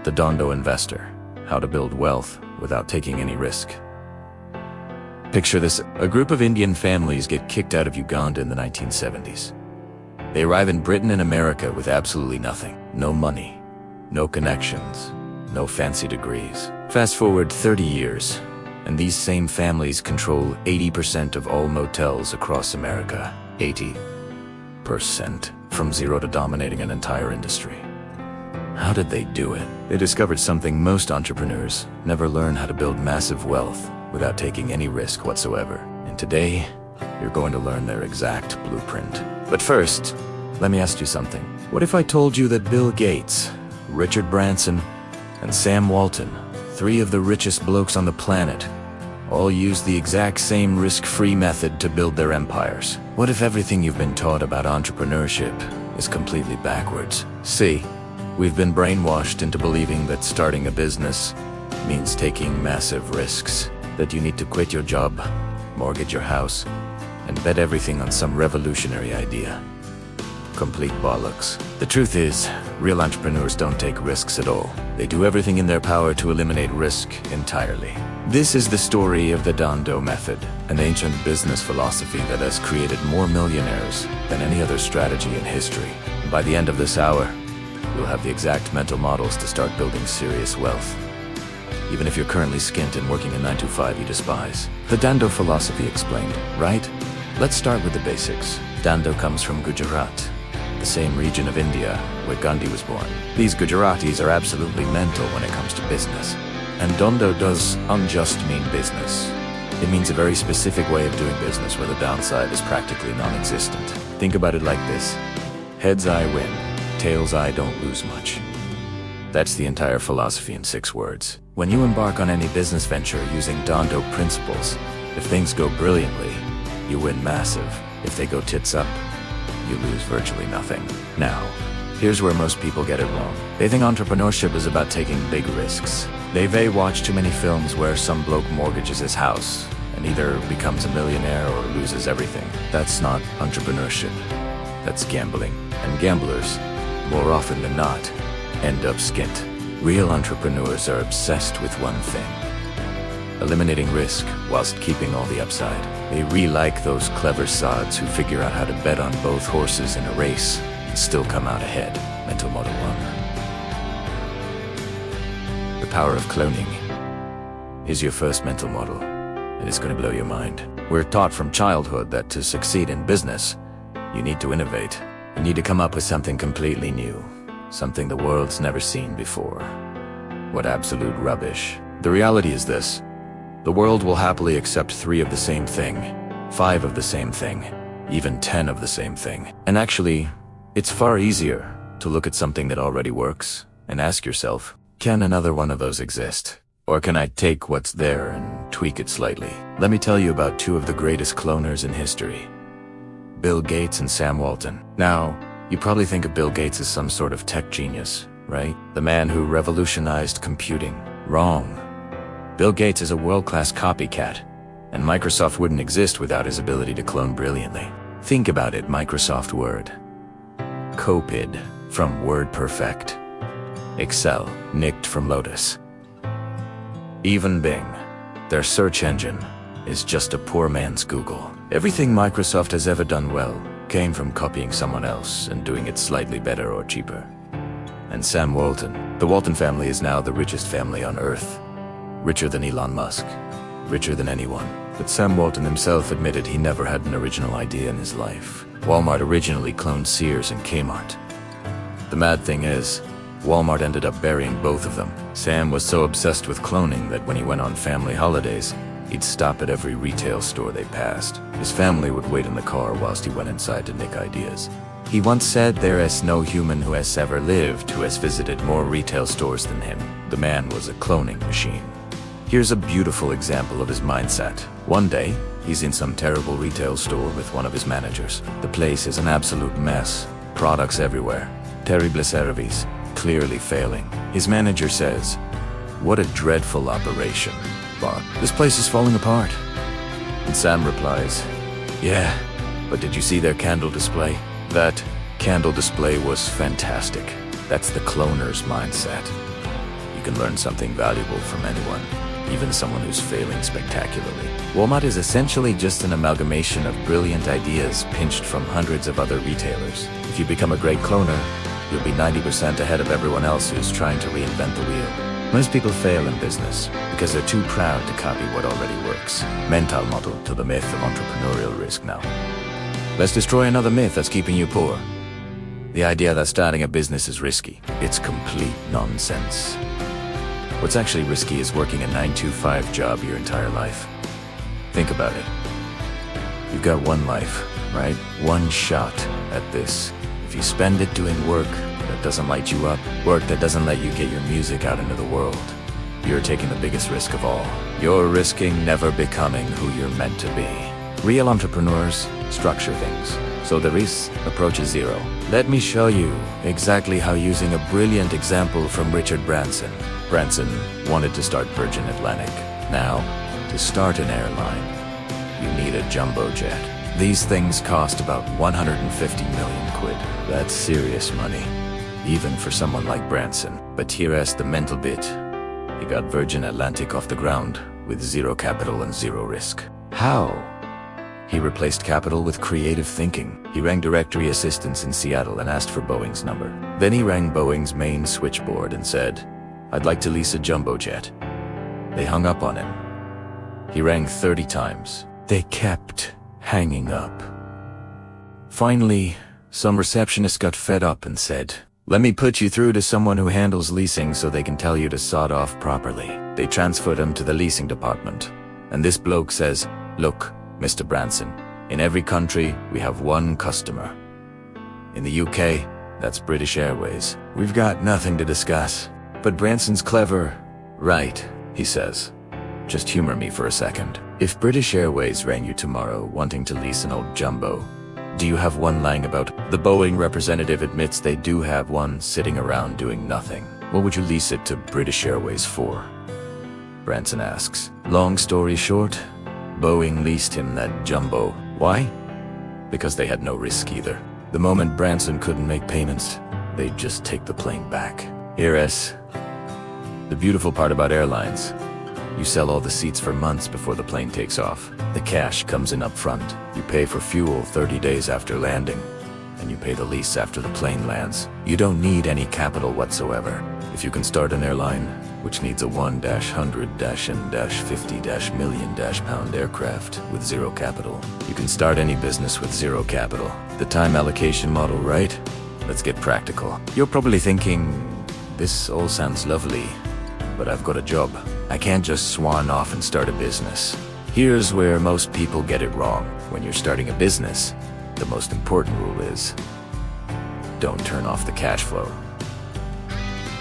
The Dondo Investor: How to Build Wealth Without Taking Any Risk. Picture this: a group of Indian families get kicked out of Uganda in the 1970s. They arrive in Britain and America with absolutely nothing. No money, no connections, no fancy degrees. Fast forward 30 years, and these same families control 80% of all motels across America. 80%. From zero to dominating an entire industry. How did they do it? They discovered something most entrepreneurs never learn: how to build massive wealth without taking any risk whatsoever. And today, you're going to learn their exact blueprint. But first, let me ask you something. What if I told you that Bill Gates, Richard Branson, and Sam Walton, three of the richest blokes on the planet, all used the exact same risk-free method to build their empires? What if everything you've been taught about entrepreneurship is completely backwards? See, we've been brainwashed into believing that starting a business means taking massive risks, that you need to quit your job, mortgage your house, and bet everything on some revolutionary idea. Complete bollocks. The truth is, real entrepreneurs don't take risks at all. They do everything in their power to eliminate risk entirely. This is the story of the Dondo method, an ancient business philosophy that has created more millionaires than any other strategy in history. And by the end of this hour, you'll have the exact mental models to start building serious wealth, even if you're currently skint and working a 9-to-5 you despise. The Dondo philosophy explained, right? Let's start with the basics. Dondo comes from Gujarat, the same region of India where Gandhi was born. These Gujaratis are absolutely mental when it comes to business. And Dondo does unjust mean business. It means a very specific way of doing business where the downside is practically non-existent. Think about it like this: heads I win, tails I don't lose much. That's the entire philosophy in 6 words. When you embark on any business venture using Dondo principles, if things go brilliantly, you win massive. If they go tits up, you lose virtually nothing. Now, here's where most people get it wrong. They think entrepreneurship is about taking big risks. They've watched too many films where some bloke mortgages his house and either becomes a millionaire or loses everything. That's not entrepreneurship. That's gambling. And gamblers, more often than not, end up skint. Real entrepreneurs are obsessed with one thing: eliminating risk whilst keeping all the upside. They like those clever sods who figure out how to bet on both horses in a race and still come out ahead. Mental Model 1. The power of cloning. Here's your first mental model, and it's going to blow your mind. We're taught from childhood that to succeed in business, you need to innovate. You need to come up with something completely new, something the world's never seen before. What absolute rubbish. The reality is this: the world will happily accept 3 of the same thing, 5 of the same thing, even 10 of the same thing. And actually, it's far easier to look at something that already works and ask yourself, can another one of those exist? Or can I take what's there and tweak it slightly? Let me tell you about 2 of the greatest cloners in history: Bill Gates and Sam Walton. Now, you probably think of Bill Gates as some sort of tech genius, right? The man who revolutionized computing. Wrong. Bill Gates is a world-class copycat, and Microsoft wouldn't exist without his ability to clone brilliantly. Think about it: Microsoft Word, Copid from WordPerfect, Excel nicked from Lotus. Even Bing, their search engine, is just a poor man's Google. Everything Microsoft has ever done well came from copying someone else and doing it slightly better or cheaper. And Sam Walton. The Walton family is now the richest family on Earth. Richer than Elon Musk. Richer than anyone. But Sam Walton himself admitted he never had an original idea in his life. Walmart originally cloned Sears and Kmart. The mad thing is, Walmart ended up burying both of them. Sam was so obsessed with cloning that when he went on family holidays, he'd stop at every retail store they passed. His family would wait in the car whilst he went inside to nick ideas. He once said, "There is no human who has ever lived who has visited more retail stores than him." The man was a cloning machine. Here's a beautiful example of his mindset. One day, he's in some terrible retail store with one of his managers. The place is an absolute mess. Products everywhere. Terrible service. Clearly failing. His manager says, "What a dreadful operation, Bob. This place is falling apart." And Sam replies, "Yeah, but did you see their candle display? That candle display was fantastic." That's the cloner's mindset. You can learn something valuable from anyone, even someone who's failing spectacularly. Walmart is essentially just an amalgamation of brilliant ideas pinched from hundreds of other retailers. If you become a great cloner, you'll be 90% ahead of everyone else who's trying to reinvent the wheel. Most people fail in business because they're too proud to copy what already works. Mental model to the myth of entrepreneurial risk now. Let's destroy another myth that's keeping you poor. The idea that starting a business is risky. It's complete nonsense. What's actually risky is working a 9-to-5 job your entire life. Think about it. You've got one life, right? One shot at this. If you spend it doing work that doesn't light you up, work that doesn't let you get your music out into the world, you're taking the biggest risk of all. You're risking never becoming who you're meant to be. Real entrepreneurs structure things, so the risk approach is zero. Let me show you exactly how, using a brilliant example from Richard Branson. Branson wanted to start Virgin Atlantic. Now, to start an airline, you need a jumbo jet. These things cost about 150 million quid. That's serious money, even for someone like Branson. But here's the mental bit. He got Virgin Atlantic off the ground with zero capital and zero risk. How? He replaced capital with creative thinking. He rang directory assistants in Seattle and asked for Boeing's number. Then he rang Boeing's main switchboard and said, "I'd like to lease a jumbo jet." They hung up on him. He rang 30 times. They kept hanging up. Finally, some receptionist got fed up and said, "Let me put you through to someone who handles leasing so they can tell you to sod off properly." They transferred him to the leasing department. And this bloke says, "Look, Mr. Branson, in every country we have one customer. In the UK, that's British Airways. We've got nothing to discuss." But Branson's clever. "Right," he says. "Just humor me for a second. If British Airways rang you tomorrow wanting to lease an old jumbo, do you have one lying about?" The Boeing representative admits they do have one sitting around doing nothing. "What would you lease it to British Airways for?" Branson asks. Long story short, Boeing leased him that jumbo. Why? Because they had no risk either. The moment Branson couldn't make payments, they'd just take the plane back. Here's the beautiful part about airlines. You sell all the seats for months before the plane takes off. The cash comes in up front. You pay for fuel 30 days after landing, and you pay the lease after the plane lands. You don't need any capital whatsoever. If you can start an airline, which needs a 1-100-N-50-million-pound aircraft with zero capital, you can start any business with zero capital. The time allocation model, right? Let's get practical. You're probably thinking, this all sounds lovely, but I've got a job. I can't just swan off and start a business. Here's where most people get it wrong. When you're starting a business, the most important rule is, don't turn off the cash flow.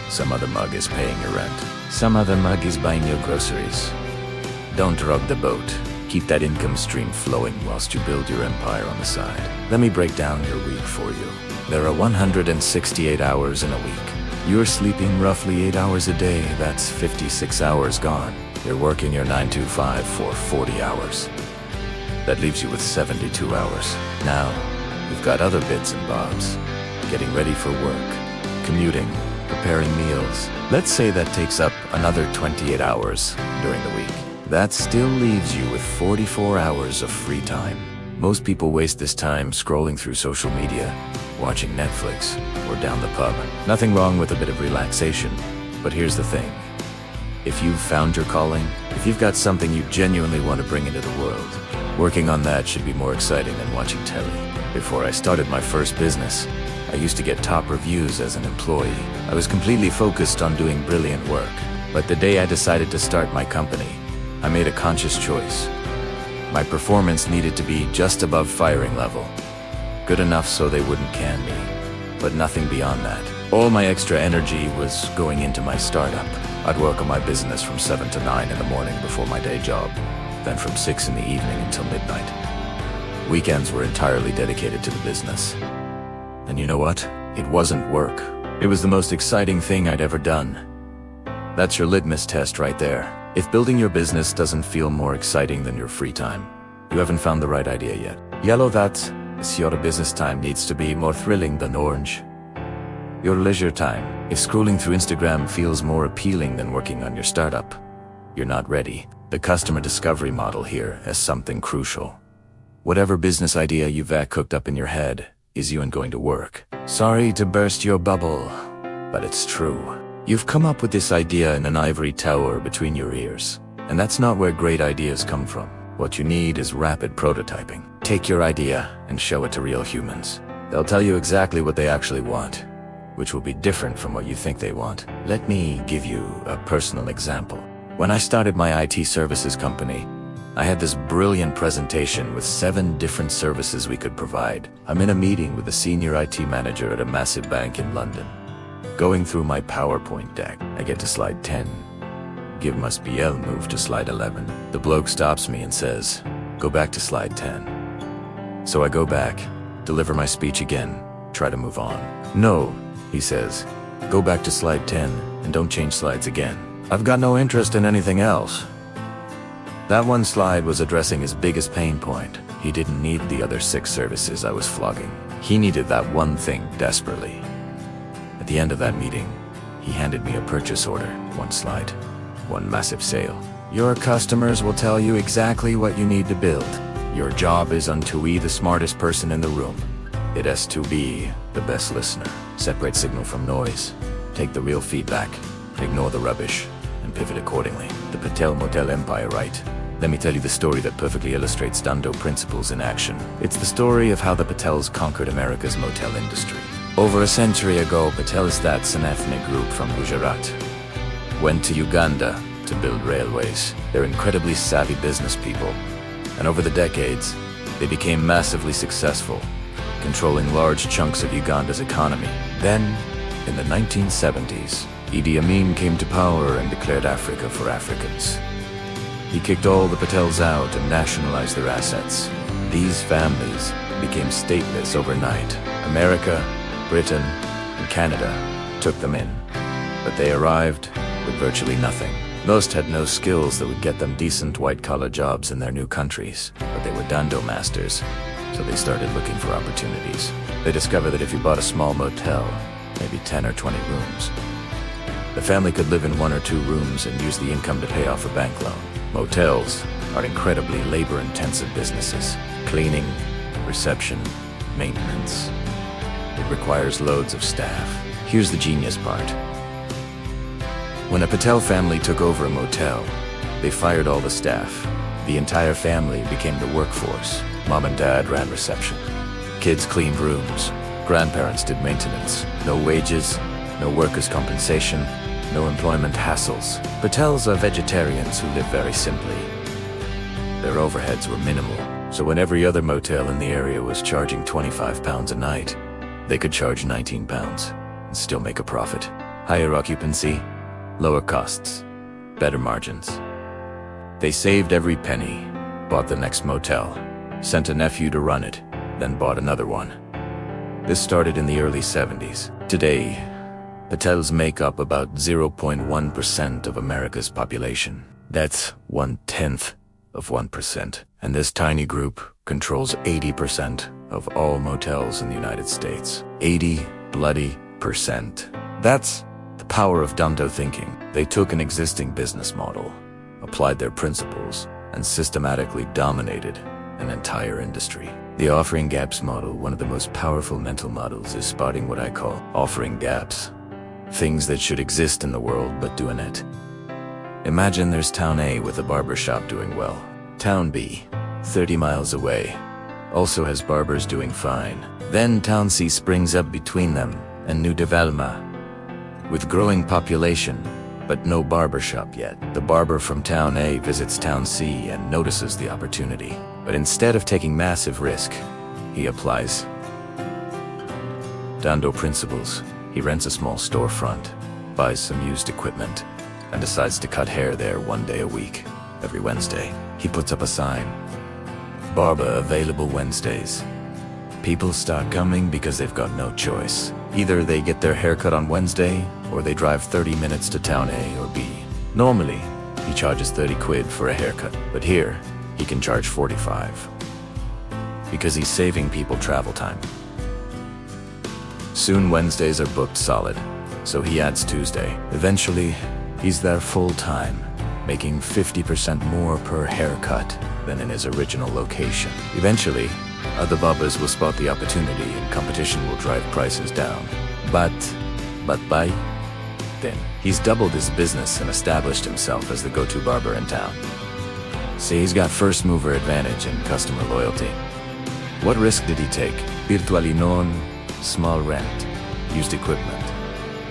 Some other mug is paying your rent. Some other mug is buying your groceries. Don't rock the boat. Keep that income stream flowing whilst you build your empire on the side. Let me break down your week for you. There are 168 hours in a week. You're sleeping roughly 8 hours a day. That's 56 hours gone. You're working your 9-to-5 for 40 hours. That leaves you with 72 hours. Now, you've got other bits and bobs. Getting ready for work, commuting, preparing meals. Let's say that takes up another 28 hours during the week. That still leaves you with 44 hours of free time. Most people waste this time scrolling through social media, watching Netflix, or down the pub. Nothing wrong with a bit of relaxation, but here's the thing. If you've found your calling, if you've got something you genuinely want to bring into the world, working on that should be more exciting than watching telly. Before I started my first business, I used to get top reviews as an employee. I was completely focused on doing brilliant work. But the day I decided to start my company, I made a conscious choice. My performance needed to be just above firing level. Good enough so they wouldn't can me, but nothing beyond that. All my extra energy was going into my startup. I'd work on my business from 7 to 9 in the morning before my day job, then from 6 in the evening until midnight. Weekends were entirely dedicated to the business. And you know what? It wasn't work. It was the most exciting thing I'd ever done. That's your litmus test right there. If building your business doesn't feel more exciting than your free time, you haven't found the right idea yet. Yellow, that your business time needs to be more thrilling than orange. Your leisure time. If scrolling through Instagram feels more appealing than working on your startup, you're not ready. The customer discovery model here has something crucial. Whatever business idea you've cooked up in your head isn't going to work. Sorry to burst your bubble, but it's true. You've come up with this idea in an ivory tower between your ears, and that's not where great ideas come from. What you need is rapid prototyping. Take your idea and show it to real humans. They'll tell you exactly what they actually want, which will be different from what you think they want. Let me give you a personal example. When I started my IT services company, I had this brilliant presentation with 7 different services we could provide. I'm in a meeting with a senior IT manager at a massive bank in London. Going through my PowerPoint deck, I get to slide 10. Give must BL move to slide 11. The bloke stops me and says, "Go back to slide 10. So I go back, deliver my speech again, try to move on. "No," he says, "go back to slide 10 and don't change slides again. I've got no interest in anything else." That one slide was addressing his biggest pain point. He didn't need the other 6 services I was flogging. He needed that one thing desperately. At the end of that meeting, he handed me a purchase order, 1 slide, 1 massive sale. Your customers will tell you exactly what you need to build. Your job is to be the smartest person in the room. It has to be the best listener. Separate signal from noise. Take the real feedback. Ignore the rubbish and pivot accordingly. The Patel Motel Empire, right? Let me tell you the story that perfectly illustrates Dando principles in action. It's the story of how the Patels conquered America's motel industry. Over a century ago, Patelistats, an ethnic group from Gujarat, went to Uganda to build railways. They're incredibly savvy business people, and over the decades, they became massively successful, controlling large chunks of Uganda's economy. Then, in the 1970s, Idi Amin came to power and declared Africa for Africans. He kicked all the Patels out and nationalized their assets. These families became stateless overnight. America, Britain, and Canada took them in, but they arrived with virtually nothing. Most had no skills that would get them decent white-collar jobs in their new countries, but they were Dando masters, so they started looking for opportunities. They discovered that if you bought a small motel, maybe 10 or 20 rooms, the family could live in 1 or 2 rooms and use the income to pay off a bank loan. Motels are incredibly labor-intensive businesses. Cleaning, reception, maintenance. It requires loads of staff. Here's the genius part. When a Patel family took over a motel, they fired all the staff. The entire family became the workforce. Mom and dad ran reception. Kids cleaned rooms. Grandparents did maintenance. No wages, no workers' compensation, no employment hassles. Patels are vegetarians who live very simply. Their overheads were minimal, so when every other motel in the area was charging £25 a night, they could charge £19 and still make a profit. Higher occupancy, lower costs, better margins. They saved every penny, bought the next motel, sent a nephew to run it, then bought another one. This started in the early 70s. Today, Patels make up about 0.1% of America's population. That's 1/10 of 1%. And this tiny group controls 80% of all motels in the United States. 80 bloody %. That's the power of Dando thinking. They took an existing business model, applied their principles, and systematically dominated an entire industry. The offering gaps model, one of the most powerful mental models, is spotting what I call offering gaps. Things that should exist in the world but do in it. Imagine there's Town A with a barber shop doing well. Town B, 30 miles away, also has barbers doing fine. Then Town C springs up between them, and New Develma, with growing population, but no barber shop yet. The barber from Town A visits Town C and notices the opportunity. But instead of taking massive risk, he applies Dando principles. He rents a small storefront, buys some used equipment, and decides to cut hair there 1 day a week. Every Wednesday, he puts up a sign. Barber available Wednesdays. People start coming because they've got no choice. Either they get their hair cut on Wednesday, or they drive 30 minutes to Town A or B. Normally, he charges 30 quid for a haircut, but here, he can charge 45. Because he's saving people travel time. Soon Wednesdays are booked solid, so he adds Tuesday. Eventually, he's there full time, making 50% more per haircut than in his original location. Eventually, other bubbers will spot the opportunity and competition will drive prices down. But by then, he's doubled his business and established himself as the go-to barber in town. See, he's got first mover advantage and customer loyalty. What risk did he take? Virtually none, small rent, used equipment,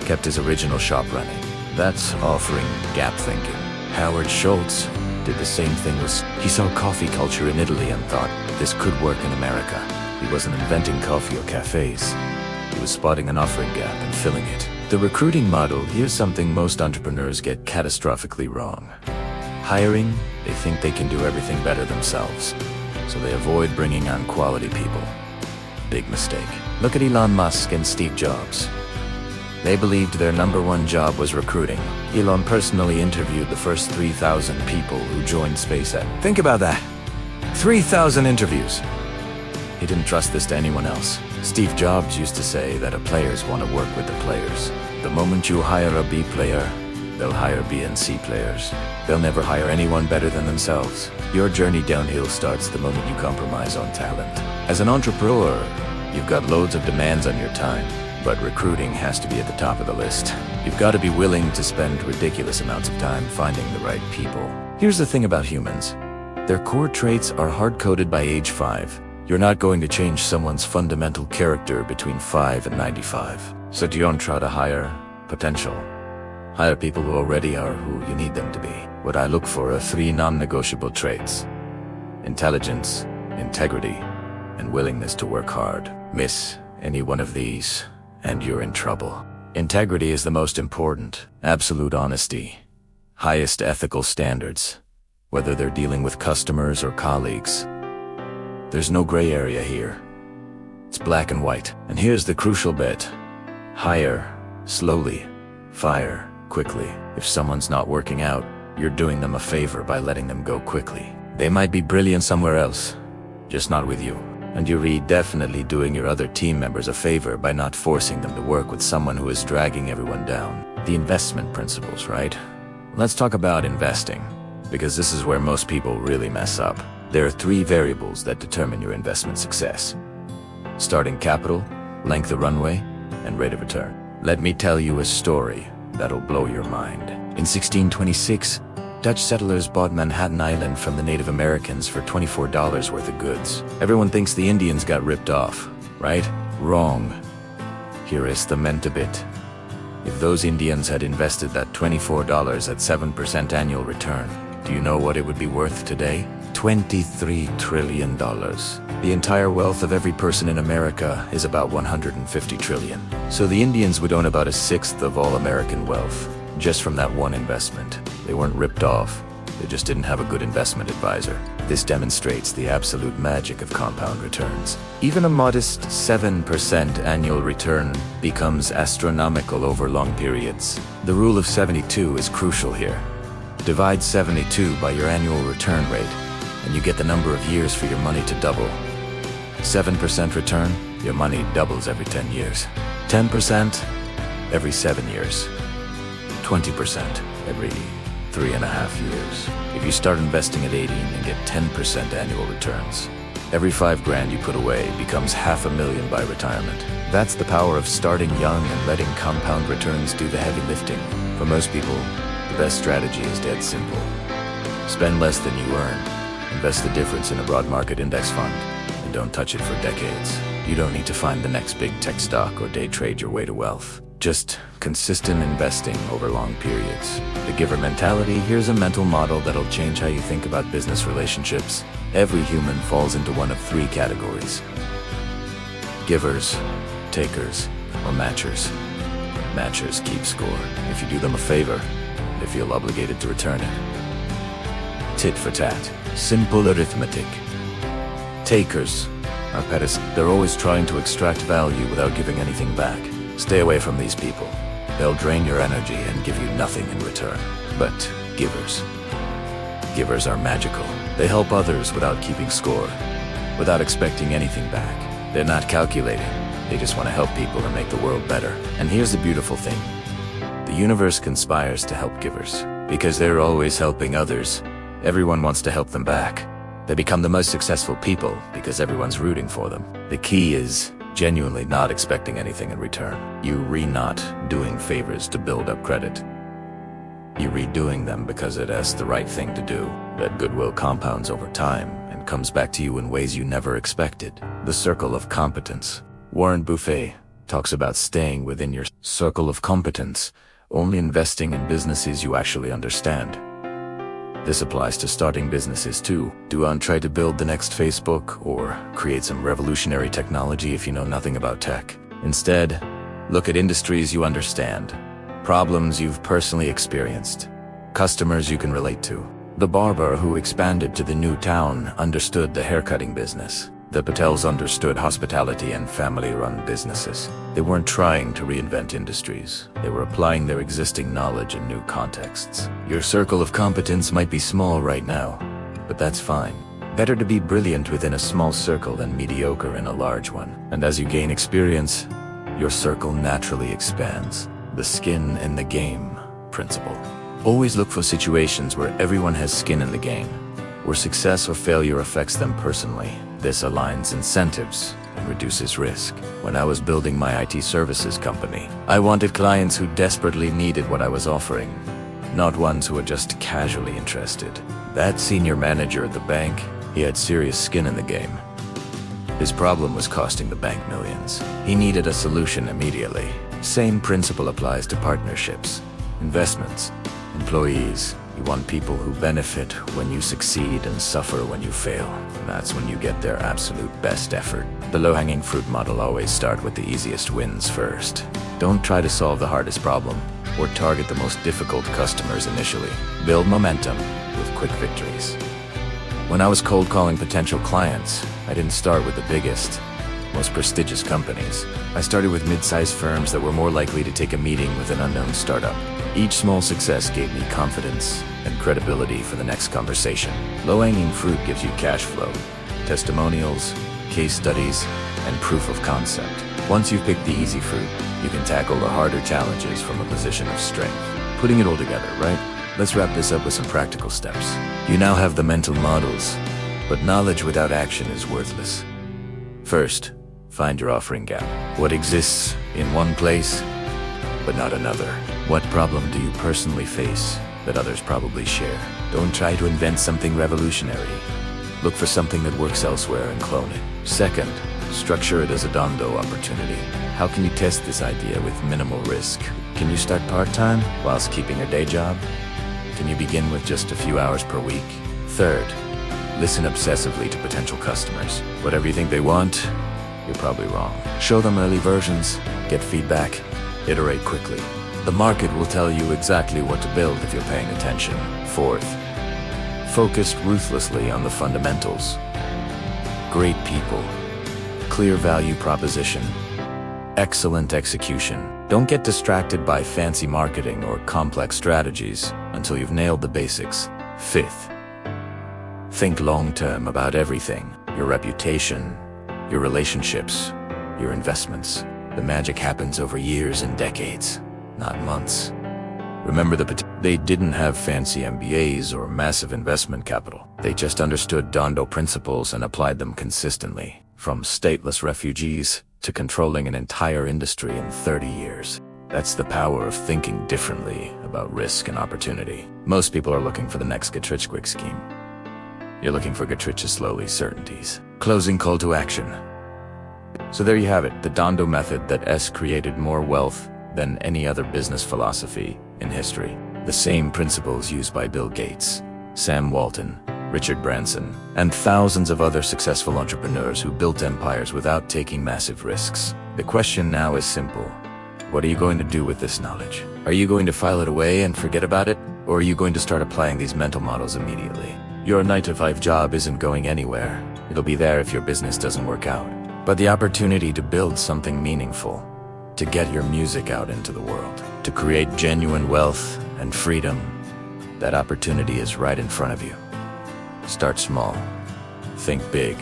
kept his original shop running. That's offering gap thinking. Howard Schultz did the same thing. He saw coffee culture in Italy and thought this could work in America. He wasn't inventing coffee or cafes. He was spotting an offering gap and filling it. The recruiting model, here's something most entrepreneurs get catastrophically wrong. Hiring, they think they can do everything better themselves, so they avoid bringing on quality people. Big mistake. Look at Elon Musk and Steve Jobs. They believed their #1 job was recruiting. Elon personally interviewed the first 3,000 people who joined SpaceX. Think about that. 3,000 interviews. He didn't trust this to anyone else. Steve Jobs used to say that players want to work with the players. The moment you hire a B player, they'll hire B and C players. They'll never hire anyone better than themselves. Your journey downhill starts the moment you compromise on talent. As an entrepreneur, you've got loads of demands on your time, but recruiting has to be at the top of the list. You've got to be willing to spend ridiculous amounts of time finding the right people. Here's the thing about humans. Their core traits are hard-coded by age 5. You're not going to change someone's fundamental character between 5 and 95. So don't try to hire potential. Hire people who already are who you need them to be. What I look for are 3 non-negotiable traits: intelligence, integrity, and willingness to work hard. Miss any one of these, and you're in trouble. Integrity is the most important. Absolute honesty. Highest ethical standards, whether they're dealing with customers or colleagues. There's no gray area here. It's black and white. And here's the crucial bit. Hire slowly, fire quickly. If someone's not working out, you're doing them a favor by letting them go quickly. They might be brilliant somewhere else, just not with you. And you're definitely doing your other team members a favor by not forcing them to work with someone who is dragging everyone down. The investment principles, right? Let's talk about investing, because this is where most people really mess up. There are 3 variables that determine your investment success: starting capital, length of runway, and rate of return. Let me tell you a story that'll blow your mind. In 1626, Dutch settlers bought Manhattan Island from the Native Americans for $24 worth of goods. Everyone thinks the Indians got ripped off, right? Wrong. Here is the mental bit. If those Indians had invested that $24 at 7% annual return, do you know what it would be worth today? $23 trillion. The entire wealth of every person in America is about 150 trillion. So the Indians would own about 1/6 of all American wealth, just from that one investment. They weren't ripped off, they just didn't have a good investment advisor. This demonstrates the absolute magic of compound returns. Even a modest 7% annual return becomes astronomical over long periods. The rule of 72 is crucial here. Divide 72 by your annual return rate, and you get the number of years for your money to double. 7% return, your money doubles every 10 years. 10% every 7 years. 20% every 3.5 years. If you start investing at 18 and get 10% annual returns, every $5,000 you put away becomes $500,000 by retirement. That's the power of starting young and letting compound returns do the heavy lifting. For most people, the best strategy is dead simple. Spend less than you earn. Invest the difference in a broad market index fund, and don't touch it for decades. You don't need to find the next big tech stock or day trade your way to wealth. Just consistent investing over long periods. The giver mentality, here's a mental model that'll change how you think about business relationships. Every human falls into one of 3 categories: givers, takers, or matchers. Matchers keep score. If you do them a favor, they feel obligated to return it. Tit for tat. Simple arithmetic. Takers are pedestals. They're always trying to extract value without giving anything back. Stay away from these people. They'll drain your energy and give you nothing in return. But givers. Givers are magical. They help others without keeping score, without expecting anything back. They're not calculating. They just want to help people and make the world better. And here's the beautiful thing. The universe conspires to help givers. Because they're always helping others, everyone wants to help them back. They become the most successful people because everyone's rooting for them. The key is genuinely not expecting anything in return. You not doing favors to build up credit. You redoing them because it's the right thing to do. That goodwill compounds over time and comes back to you in ways you never expected. The circle of competence. Warren Buffett talks about staying within your circle of competence, only investing in businesses you actually understand. This applies to starting businesses too. Don't try to build the next Facebook or create some revolutionary technology if you know nothing about tech. Instead, look at industries you understand, problems you've personally experienced, customers you can relate to. The barber who expanded to the new town understood the haircutting business. The Patels understood hospitality and family-run businesses. They weren't trying to reinvent industries. They were applying their existing knowledge in new contexts. Your circle of competence might be small right now, but that's fine. Better to be brilliant within a small circle than mediocre in a large one. And as you gain experience, your circle naturally expands. The skin in the game principle. Always look for situations where everyone has skin in the game, where success or failure affects them personally. This aligns incentives and reduces risk. When I was building my IT services company, I wanted clients who desperately needed what I was offering, not ones who were just casually interested. That senior manager at the bank, he had serious skin in the game. His problem was costing the bank millions. He needed a solution immediately. Same principle applies to partnerships, investments, employees. You want people who benefit when you succeed and suffer when you fail. That's when you get their absolute best effort. The low-hanging fruit model always starts with the easiest wins first. Don't try to solve the hardest problem or target the most difficult customers initially. Build momentum with quick victories. When I was cold calling potential clients, I didn't start with the biggest, most prestigious companies. I started with mid-sized firms that were more likely to take a meeting with an unknown startup. Each small success gave me confidence and credibility for the next conversation. Low-hanging fruit gives you cash flow, testimonials, case studies, and proof of concept. Once you've picked the easy fruit, you can tackle the harder challenges from a position of strength. Putting it all together, right? Let's wrap this up with some practical steps. You now have the mental models, but knowledge without action is worthless. First, find your offering gap. What exists in one place, but not another? What problem do you personally face that others probably share? Don't try to invent something revolutionary. Look for something that works elsewhere and clone it. Second, structure it as a dondo opportunity. How can you test this idea with minimal risk? Can you start part-time whilst keeping your day job? Can you begin with just a few hours per week? Third, listen obsessively to potential customers. Whatever you think they want, you're probably wrong. Show them early versions, get feedback, iterate quickly. The market will tell you exactly what to build if you're paying attention. Fourth, focus ruthlessly on the fundamentals. Great people, clear value proposition, excellent execution. Don't get distracted by fancy marketing or complex strategies until you've nailed the basics. Fifth, think long-term about everything. Your reputation, your relationships, your investments. The magic happens over years and decades, not months. Remember, they didn't have fancy MBAs or massive investment capital. They just understood Dondo principles and applied them consistently, from stateless refugees to controlling an entire industry in 30 years. That's the power of thinking differently about risk and opportunity. Most people are looking for the next get-rich-quick scheme. You're looking for get-rich-slowly certainties. Closing call to action. So there you have it, the Dondo method that created more wealth than any other business philosophy in history. The same principles used by Bill Gates, Sam Walton, Richard Branson, and thousands of other successful entrepreneurs who built empires without taking massive risks. The question now is simple. What are you going to do with this knowledge? Are you going to file it away and forget about it? Or are you going to start applying these mental models immediately? Your 9-to-5 job isn't going anywhere. It'll be there if your business doesn't work out. But the opportunity to build something meaningful, to get your music out into the world, to create genuine wealth and freedom, that opportunity is right in front of you. Start small, think big,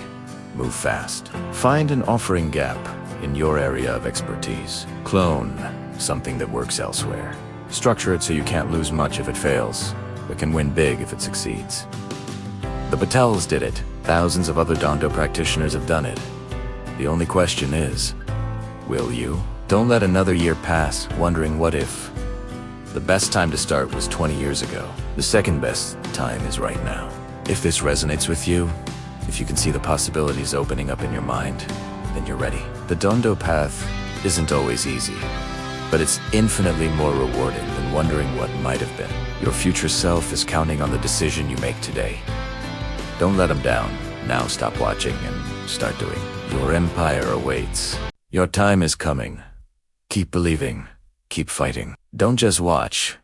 move fast. Find an offering gap, in your area of expertise. Clone something that works elsewhere. Structure it so you can't lose much if it fails, but can win big if it succeeds. The Patels did it. Thousands of other Dondo practitioners have done it. The only question is, will you? Don't let another year pass wondering what if. The best time to start was 20 years ago. The second best time is right now. If this resonates with you, if you can see the possibilities opening up in your mind, then you're ready. The Dondo path isn't always easy, but it's infinitely more rewarding than wondering what might have been. Your future self is counting on the decision you make today. Don't let them down. Now stop watching and start doing. Your empire awaits. Your time is coming. Keep believing. Keep fighting. Don't just watch.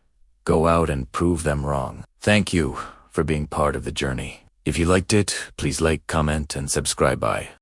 Go out and prove them wrong. Thank you for being part of the journey. If you liked it, please like, comment, and subscribe. Bye.